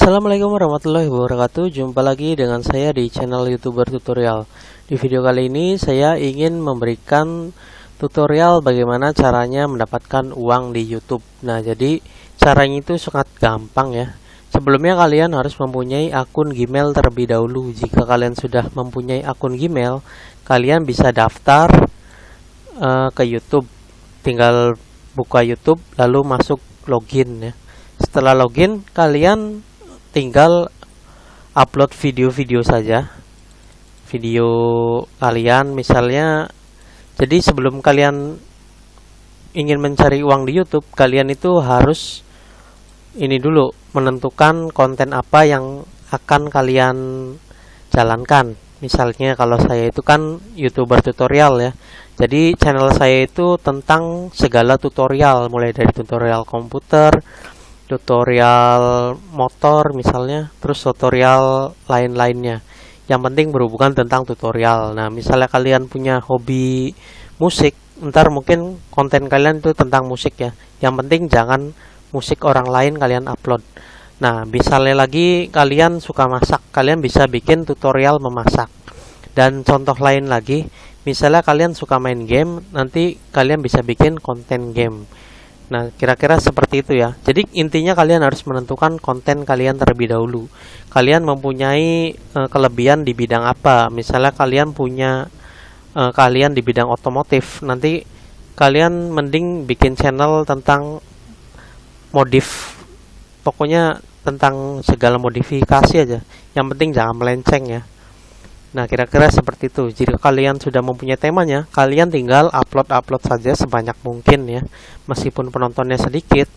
Assalamualaikum warahmatullahi wabarakatuh. Jumpa lagi dengan saya di channel YouTuber Tutorial. Di video kali ini saya ingin memberikan tutorial bagaimana caranya mendapatkan uang di YouTube. Nah, jadi caranya itu sangat gampang ya. Sebelumnya kalian harus mempunyai akun Gmail terlebih dahulu. Jika kalian sudah mempunyai akun Gmail, kalian bisa daftar ke YouTube. Tinggal buka YouTube lalu masuk login ya. Setelah login, kalian tinggal upload video-video saja. Video kalian misalnya. Jadi sebelum kalian ingin mencari uang di YouTube, kalian itu harus ini dulu, menentukan konten apa yang akan kalian jalankan. Misalnya kalau saya itu kan YouTuber tutorial ya. Jadi channel saya itu tentang segala tutorial, mulai dari tutorial komputer, tutorial motor misalnya, terus tutorial lain-lainnya. Yang penting berhubungan tentang tutorial. Nah, misalnya kalian punya hobi musik, ntar mungkin konten kalian itu tentang musik ya. Yang penting jangan musik orang lain kalian upload. Nah, misalnya lagi kalian suka masak, kalian bisa bikin tutorial memasak. Dan contoh lain lagi, misalnya kalian suka main game, nanti kalian bisa bikin konten game. Nah, kira-kira seperti itu ya. Jadi intinya kalian harus menentukan konten kalian terlebih dahulu. Kalian mempunyai kelebihan di bidang apa? Misalnya kalian punya kalian di bidang otomotif, nanti kalian mending bikin channel tentang modif. Pokoknya tentang segala modifikasi aja. Yang penting jangan melenceng ya. Nah, kira-kira seperti itu. Jika kalian sudah mempunyai temanya, kalian tinggal upload saja sebanyak mungkin ya. Meskipun penontonnya sedikit,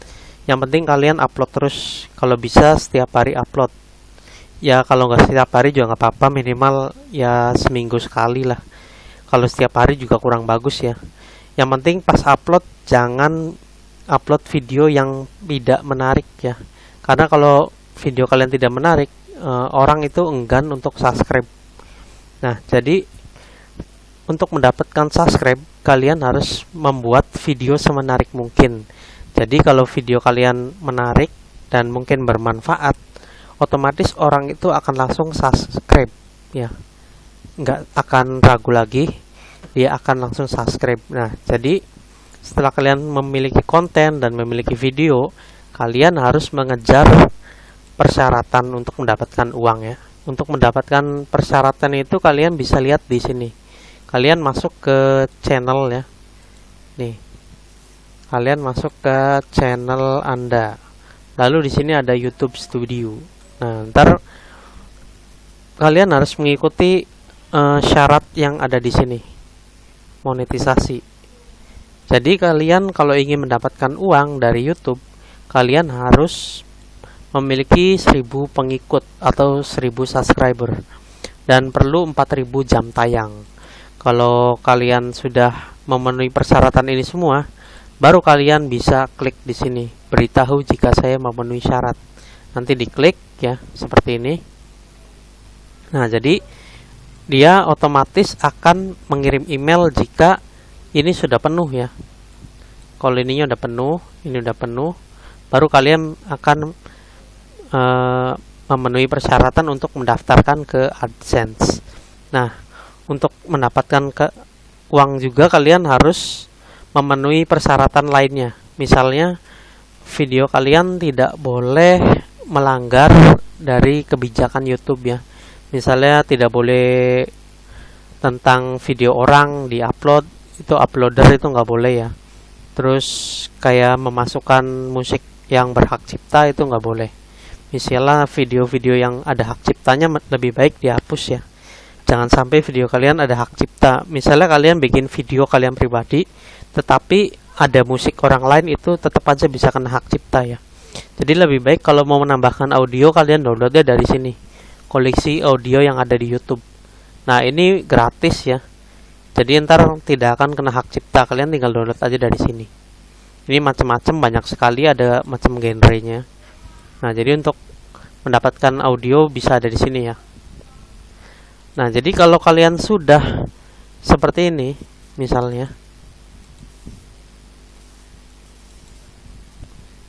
yang penting kalian upload terus. Kalau bisa setiap hari upload. Ya, kalau nggak setiap hari juga nggak apa-apa, minimal ya seminggu sekali lah. Kalau setiap hari juga kurang bagus ya. Yang penting pas upload, jangan upload video yang tidak menarik ya. Karena kalau video kalian tidak menarik, orang itu enggan untuk subscribe. Nah, jadi untuk mendapatkan subscribe, kalian harus membuat video semenarik mungkin. Jadi kalau video kalian menarik dan mungkin bermanfaat, otomatis orang itu akan langsung subscribe ya. Nggak akan ragu lagi, dia akan langsung subscribe. Nah, jadi setelah kalian memiliki konten dan memiliki video, kalian harus mengejar persyaratan untuk mendapatkan uang ya. Untuk mendapatkan persyaratan itu kalian bisa lihat di sini. Kalian masuk ke channel ya. Nih. Kalian masuk ke channel Anda. Lalu di sini ada YouTube Studio. Nah, ntar kalian harus mengikuti syarat yang ada di sini. Monetisasi. Jadi kalian kalau ingin mendapatkan uang dari YouTube, kalian harus memiliki 1000 pengikut atau 1000 subscriber dan perlu 4000 jam tayang. Kalau kalian sudah memenuhi persyaratan ini semua, baru kalian bisa klik di sini, beritahu jika saya memenuhi syarat. Nanti diklik ya, seperti ini. Nah, jadi dia otomatis akan mengirim email jika ini sudah penuh ya. Kalau ininya udah penuh, ini udah penuh, baru kalian akan memenuhi persyaratan untuk mendaftarkan ke AdSense. Nah, untuk mendapatkan uang juga kalian harus memenuhi persyaratan lainnya. Misalnya, video kalian tidak boleh melanggar dari kebijakan YouTube ya. Misalnya tidak boleh tentang video orang di-upload, itu uploader itu nggak boleh ya. Terus kayak memasukkan musik yang berhak cipta itu nggak boleh. Misalnya video-video yang ada hak ciptanya lebih baik dihapus ya. Jangan sampai video kalian ada hak cipta. Misalnya kalian bikin video kalian pribadi, tetapi ada musik orang lain, itu tetap aja bisa kena hak cipta ya. Jadi lebih baik kalau mau menambahkan audio, kalian downloadnya dari sini. Koleksi audio yang ada di YouTube. Nah, ini gratis ya. Jadi ntar tidak akan kena hak cipta. Kalian tinggal download aja dari sini. Ini macam-macam, banyak sekali, ada macam genrenya. Nah, jadi untuk mendapatkan audio bisa ada di sini ya. Nah, jadi kalau kalian sudah seperti ini, misalnya.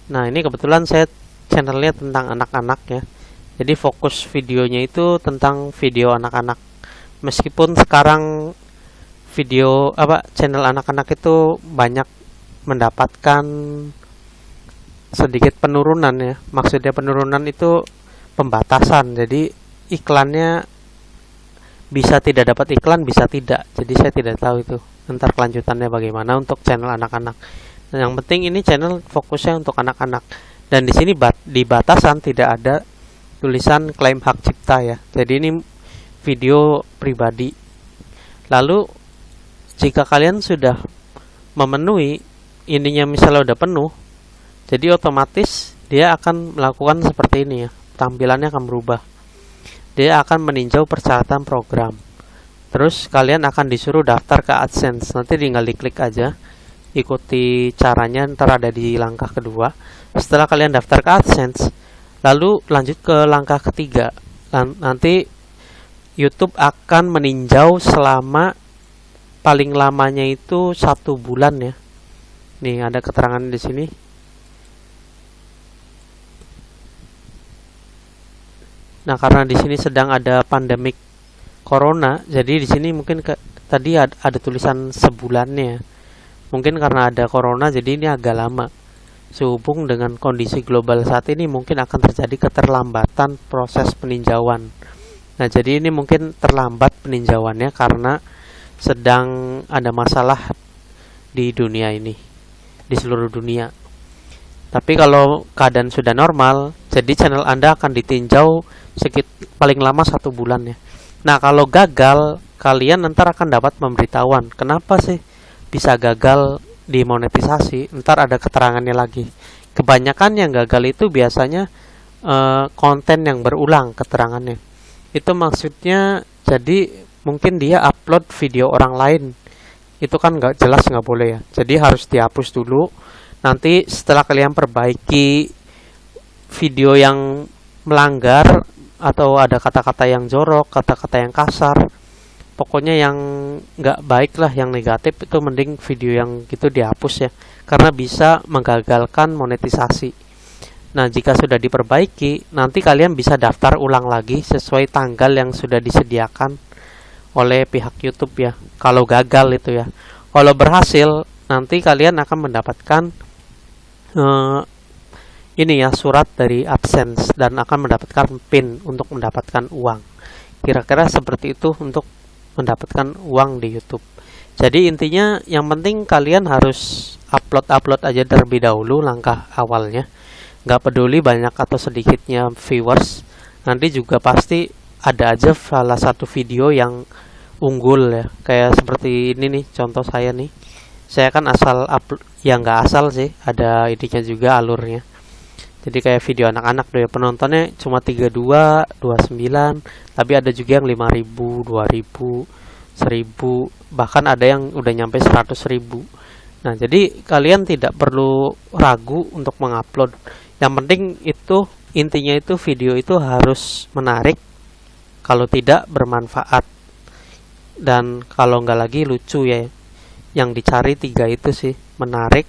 Nah, ini kebetulan saya channelnya tentang anak-anak ya. Jadi fokus videonya itu tentang video anak-anak. Meskipun sekarang video channel anak-anak itu banyak mendapatkan sedikit penurunan ya. Maksudnya penurunan itu pembatasan. Jadi iklannya bisa tidak dapat iklan, bisa tidak. Jadi saya tidak tahu itu ntar kelanjutannya bagaimana untuk channel anak-anak. Yang penting ini channel fokusnya untuk anak-anak. Dan di sini di batasan tidak ada tulisan klaim hak cipta ya. Jadi ini video pribadi. Lalu jika kalian sudah memenuhi ininya, misalnya udah penuh, jadi otomatis dia akan melakukan seperti ini ya. Tampilannya akan berubah. Dia akan meninjau persyaratan program. Terus kalian akan disuruh daftar ke AdSense. Nanti tinggal diklik aja, ikuti caranya, ntar ada di langkah kedua. Setelah kalian daftar ke AdSense, lalu lanjut ke langkah ketiga. Nanti YouTube akan meninjau selama paling lamanya itu 1 bulan ya. Nih ada keterangan di sini. Nah, karena di sini sedang ada pandemik corona, jadi di sini mungkin tadi ada tulisan sebulannya. Mungkin karena ada corona, jadi ini agak lama. Sehubung dengan kondisi global saat ini, mungkin akan terjadi keterlambatan proses peninjauan. Nah, jadi ini mungkin terlambat peninjauannya karena sedang ada masalah di dunia ini, di seluruh dunia. Tapi kalau keadaan sudah normal, jadi channel Anda akan ditinjau paling lama 1 bulan ya. Nah, kalau gagal, kalian ntar akan dapat pemberitahuan. Kenapa sih bisa gagal dimonetisasi? Ntar ada keterangannya lagi. Kebanyakan yang gagal itu biasanya konten yang berulang keterangannya. Itu maksudnya jadi mungkin dia upload video orang lain. Itu kan nggak jelas, nggak boleh ya. Jadi harus dihapus dulu. Nanti setelah kalian perbaiki video yang melanggar atau ada kata-kata yang jorok, kata-kata yang kasar, pokoknya yang nggak baik lah, yang negatif, itu mending video yang gitu dihapus ya, karena bisa menggagalkan monetisasi. Nah, jika sudah diperbaiki, nanti kalian bisa daftar ulang lagi sesuai tanggal yang sudah disediakan oleh pihak YouTube ya. Kalau gagal itu ya. Kalau berhasil, nanti kalian akan mendapatkan ini ya, surat dari AdSense dan akan mendapatkan PIN untuk mendapatkan uang. Kira-kira seperti itu untuk mendapatkan uang di YouTube. Jadi intinya yang penting kalian harus upload aja terlebih dahulu, langkah awalnya. Nggak peduli banyak atau sedikitnya viewers, nanti juga pasti ada aja salah satu video yang unggul ya. Kayak seperti ini nih, contoh saya nih. Saya kan asal upload, ya nggak asal sih, ada ininya juga alurnya. Jadi kayak video anak-anak deh, penontonnya cuma 32, 29, tapi ada juga yang 5.000, 2.000, 1.000, bahkan ada yang udah nyampe 100.000. Nah, jadi kalian tidak perlu ragu untuk mengupload. Yang penting itu, intinya itu video itu harus menarik, kalau tidak bermanfaat, dan kalau nggak lagi lucu ya. Yang dicari 3 itu sih, menarik,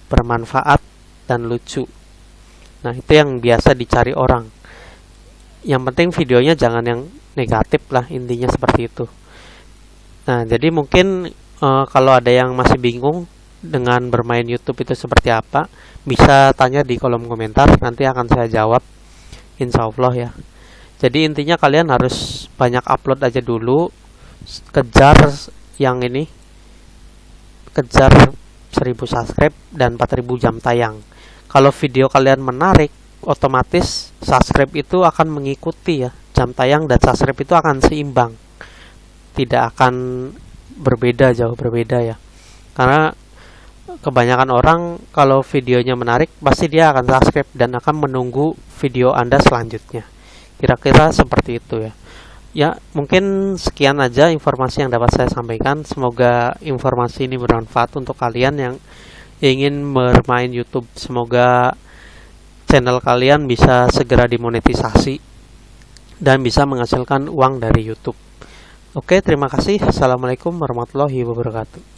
bermanfaat, dan lucu. Nah, itu yang biasa dicari orang. Yang penting videonya jangan yang negatif lah, intinya seperti itu. Nah, jadi mungkin kalau ada yang masih bingung dengan bermain YouTube itu seperti apa, bisa tanya di kolom komentar, nanti akan saya jawab, insya Allah ya. Jadi intinya kalian harus banyak upload aja dulu, kejar yang ini, kejar 1000 subscribe dan 4000 jam tayang. Kalau video kalian menarik, otomatis subscribe itu akan mengikuti ya, jam tayang dan subscribe itu akan seimbang, tidak akan berbeda, jauh berbeda ya. Karena kebanyakan orang kalau videonya menarik, pasti dia akan subscribe dan akan menunggu video Anda selanjutnya. Kira-kira seperti itu ya. Ya, mungkin sekian aja informasi yang dapat saya sampaikan. Semoga informasi ini bermanfaat untuk kalian yang ingin bermain YouTube. Semoga channel kalian bisa segera dimonetisasi dan bisa menghasilkan uang dari YouTube. Oke, terima kasih. Assalamualaikum warahmatullahi wabarakatuh.